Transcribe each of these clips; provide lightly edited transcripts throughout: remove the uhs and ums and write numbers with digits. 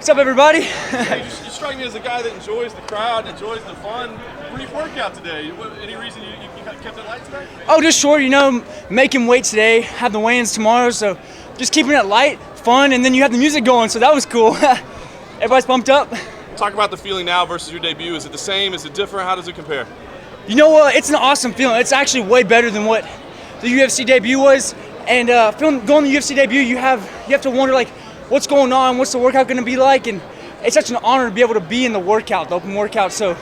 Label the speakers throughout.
Speaker 1: What's up, everybody?
Speaker 2: Hey, you strike me as a guy that enjoys the crowd, enjoys the fun. Brief workout today. Any reason you kept it light today?
Speaker 1: Oh, just short, making weight today, have the weigh-ins tomorrow, so just keeping it light, fun, and then you have the music going, so that was cool. Everybody's pumped up.
Speaker 2: Talk about the feeling now versus your debut. Is it the same? Is it different? How does it compare?
Speaker 1: It's an awesome feeling. It's actually way better than what the UFC debut was. And going to the UFC debut, you have to wonder, like, what's going on, what's the workout going to be like, and it's such an honor to be able to be in the workout, the open workout. So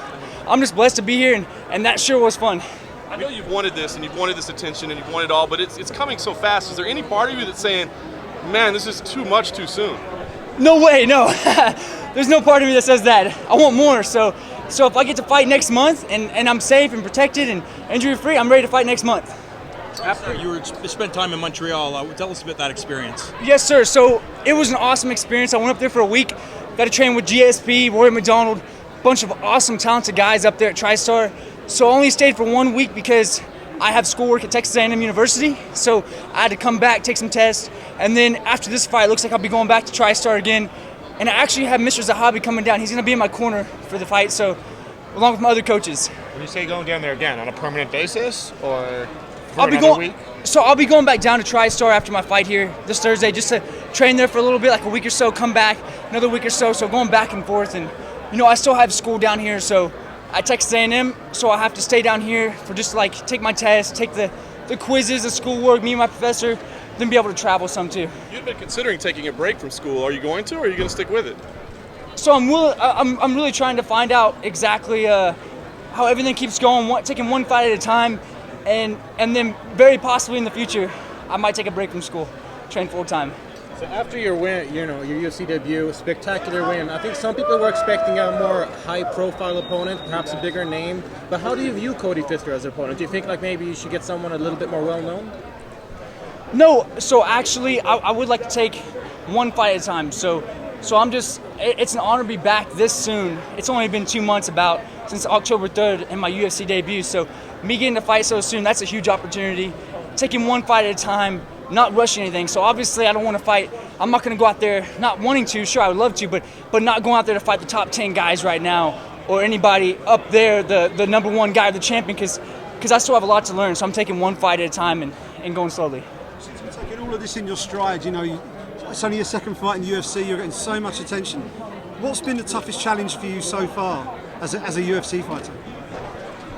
Speaker 1: I'm just blessed to be here, and that sure was fun.
Speaker 2: I know you've wanted this, and you've wanted this attention, and you've wanted it all, but it's coming so fast. Is there any part of you that's saying, man, this is too much too soon?
Speaker 1: No way, no. There's no part of me that says that. I want more. So if I get to fight next month and I'm safe and protected and injury-free, I'm ready to fight next month.
Speaker 3: After you spent time in Montreal, tell us about that experience.
Speaker 1: Yes, sir. So it was an awesome experience. I went up there for a week, got to train with GSP, Roy McDonald, a bunch of awesome, talented guys up there at TriStar. So I only stayed for 1 week because I have schoolwork at Texas A&M University. So I had to come back, take some tests, and then after this fight, it looks like I'll be going back to TriStar again. And I actually have Mr. Zahabi coming down. He's going to be in my corner for the fight, so along with my other coaches.
Speaker 4: When you say going down there again, on a permanent basis, or
Speaker 1: I'll be going back down to TriStar after my fight here this Thursday, just to train there for a little bit, like a week or so, come back another week or so. So going back and forth, and I still have school down here, so at Texas A&M, so I have to stay down here for just like take my tests, take the quizzes, the schoolwork, me and my professor, then be able to travel some too.
Speaker 2: You've been considering taking a break from school. Are you going to, or are you going to stick with it?
Speaker 1: So I'm really trying to find out exactly how everything keeps going, taking one fight at a time. And then very possibly in the future, I might take a break from school, train full time.
Speaker 4: So after your win, your UFC debut, spectacular win. I think some people were expecting a more high-profile opponent, perhaps a bigger name. But how do you view Cody Pfister as an opponent? Do you think like maybe you should get someone a little bit more well-known?
Speaker 1: No. So actually, I would like to take one fight at a time. So it's an honor to be back this soon. It's only been 2 months since October 3rd in my UFC debut. So me getting to fight so soon, that's a huge opportunity. Taking one fight at a time, not rushing anything. So obviously I don't want to fight. I'm not going to go out there not wanting to. Sure, I would love to, but not going out there to fight the top 10 guys right now or anybody up there, the number one guy, the champion, because I still have a lot to learn. So I'm taking one fight at a time and going slowly.
Speaker 5: Since you're taking all of this in your stride, it's only your second fight in the UFC, you're getting so much attention. What's been the toughest challenge for you so far as a UFC fighter?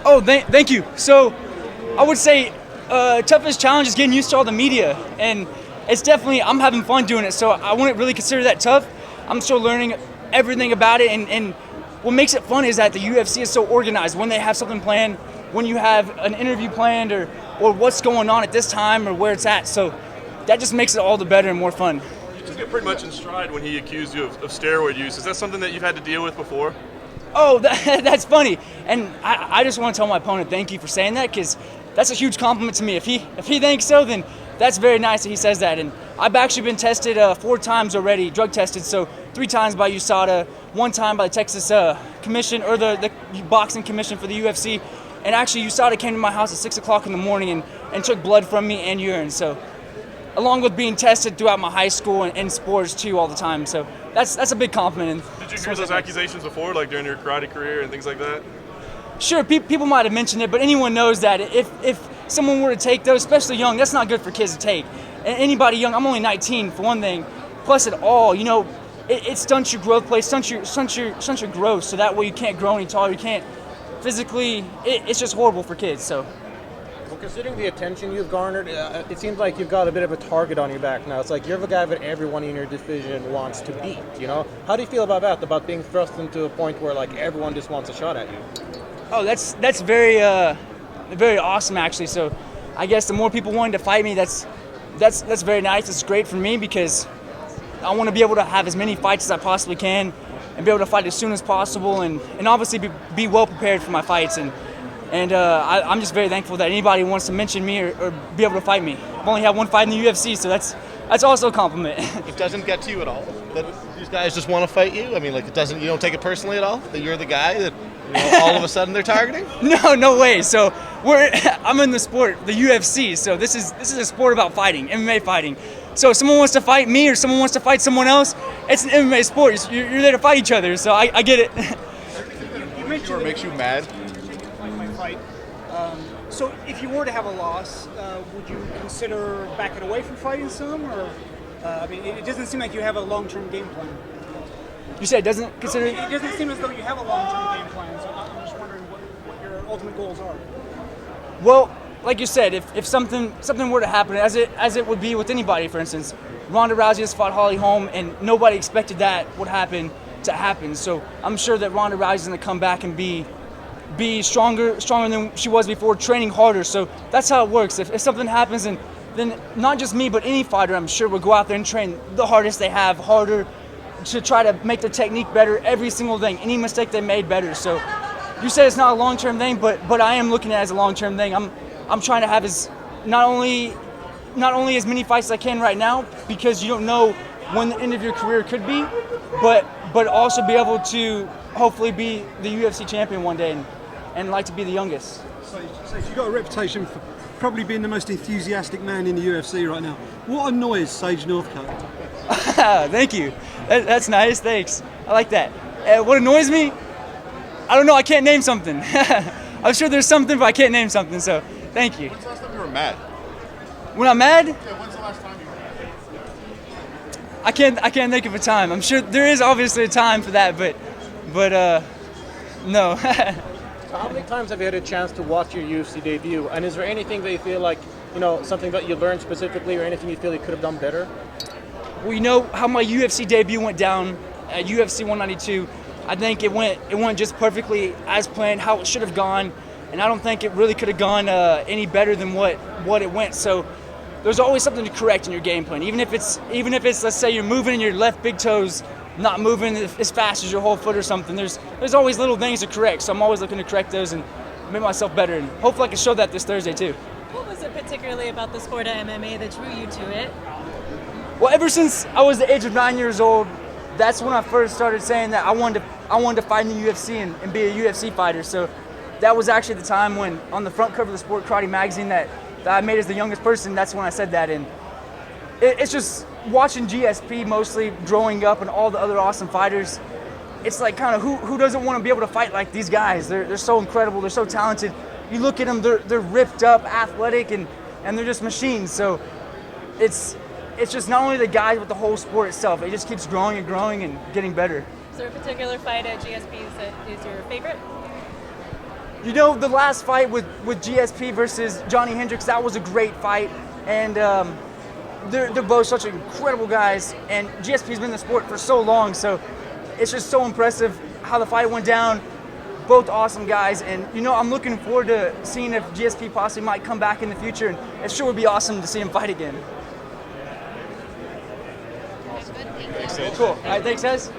Speaker 1: Oh, thank you. So I would say toughest challenge is getting used to all the media, and it's definitely, I'm having fun doing it, so I wouldn't really consider that tough. I'm still learning everything about it, and what makes it fun is that the UFC is so organized. When they have something planned, when you have an interview planned, or what's going on at this time or where it's at, so that just makes it all the better and more fun.
Speaker 2: You just get pretty much in stride when he accused you of steroid use. Is that something that you've had to deal with before?
Speaker 1: Oh, that's funny, and I just want to tell my opponent thank you for saying that, because that's a huge compliment to me. If he thinks so, then that's very nice that he says that. And I've actually been tested 4 times already, drug tested. So 3 times by USADA, 1 time by the Texas Commission, or the boxing commission for the UFC. And actually USADA came to my house at 6 o'clock in the morning and took blood from me and urine. So along with being tested throughout my high school and sports too all the time. So that's a big compliment.
Speaker 2: Did you hear those accusations before, like during your karate career and things like that?
Speaker 1: Sure, people might have mentioned it, but anyone knows that if someone were to take those, especially young, that's not good for kids to take. And anybody young, I'm only 19 for one thing, plus it all, it stunts your growth plate, stunts your growth, so that way you can't grow any taller, you can't physically, it's just horrible for kids, so.
Speaker 4: Well, considering the attention you've garnered, it seems like you've got a bit of a target on your back now. It's like you're the guy that everyone in your division wants to beat, How do you feel about that, about being thrust into a point where like everyone just wants a shot at you?
Speaker 1: Oh, that's very very awesome actually. So I guess the more people wanting to fight me, that's very nice. It's great for me because I want to be able to have as many fights as I possibly can and be able to fight as soon as possible and obviously be well prepared for my fights. And I'm just very thankful that anybody wants to mention me or be able to fight me. I've only had 1 fight in the UFC, so that's also a compliment.
Speaker 6: It doesn't get to you at all that these guys just want to fight you? I mean, like, you don't take it personally at all that you're the guy that all of a sudden they're targeting?
Speaker 1: No way. So I'm in the sport, the UFC. So this is a sport about fighting, MMA fighting. So if someone wants to fight me or someone wants to fight someone else, it's an MMA sport. You're there to fight each other, so I get it.
Speaker 7: You mentioned
Speaker 6: Or makes you mad?
Speaker 7: my fight. So if you were to have a loss, would you consider backing away from fighting some, or I mean, it doesn't seem like you have a long-term game plan.
Speaker 1: You said it doesn't consider.
Speaker 7: It doesn't seem as though you have a long-term game plan. So I'm just wondering what your ultimate goals are.
Speaker 1: Well, like you said, if something were to happen, as it would be with anybody, for instance, Ronda Rousey just fought Holly Holm, and nobody expected that would happen to happen. So I'm sure that Ronda Rousey's going to come back and be stronger than she was before, training harder. So that's how it works. If something happens, and then not just me, but any fighter, I'm sure will go out there and train the hardest they have, harder, to try to make their technique better, every single thing, any mistake they made better. So you said it's not a long-term thing, but I am looking at it as a long-term thing. I'm trying to have not only as many fights as I can right now, because you don't know when the end of your career could be, but also be able to hopefully be the UFC champion one day and like to be the youngest.
Speaker 5: So you've got a reputation for probably being the most enthusiastic man in the UFC right now. What annoys Sage Northcutt?
Speaker 1: Thank you. That's nice. Thanks. I like that. What annoys me? I don't know. I can't name something. I'm sure there's something, but I can't name something. So thank you.
Speaker 6: When's the last time you were mad?
Speaker 1: When I'm mad,
Speaker 6: Yeah, when's the last time you were mad?
Speaker 1: I can't think of a time. I'm sure there is obviously a time for that, but no.
Speaker 4: So how many times have you had a chance to watch your UFC debut? And is there anything that you feel like, something that you learned specifically, or anything you feel you could have done better?
Speaker 1: Well, you know how my UFC debut went down at UFC 192. I think it went just perfectly as planned, how it should have gone, and I don't think it really could have gone any better than what it went. So there's always something to correct in your game plan, even if it's let's say you're moving in your left big toes, not moving as fast as your whole foot or something. There's always little things to correct. So I'm always looking to correct those and make myself better, and hopefully I can show that this Thursday too.
Speaker 8: What was it particularly about the sport of MMA that drew you to it?
Speaker 1: Well, ever since I was the age of 9 years old, that's when I first started saying that I wanted to fight in the UFC and be a UFC fighter. So that was actually the time when, on the front cover of the Sport Karate magazine that I made as the youngest person, that's when I said that. And it's just watching GSP mostly growing up and all the other awesome fighters. It's like kind of who doesn't want to be able to fight like these guys? They're so incredible. They're so talented. You look at them, they're ripped up, athletic, and they're just machines. So it's just not only the guys, but the whole sport itself. It just keeps growing and growing and getting better.
Speaker 8: Is there a particular fight at GSP that is your favorite?
Speaker 1: You know, the last fight with GSP versus Johnny Hendricks, that was a great fight. And they're both such incredible guys. And GSP's been in the sport for so long, so it's just so impressive how the fight went down. Both awesome guys. And, I'm looking forward to seeing if GSP possibly might come back in the future. And it sure would be awesome to see him fight again. Cool. All right, thanks, guys.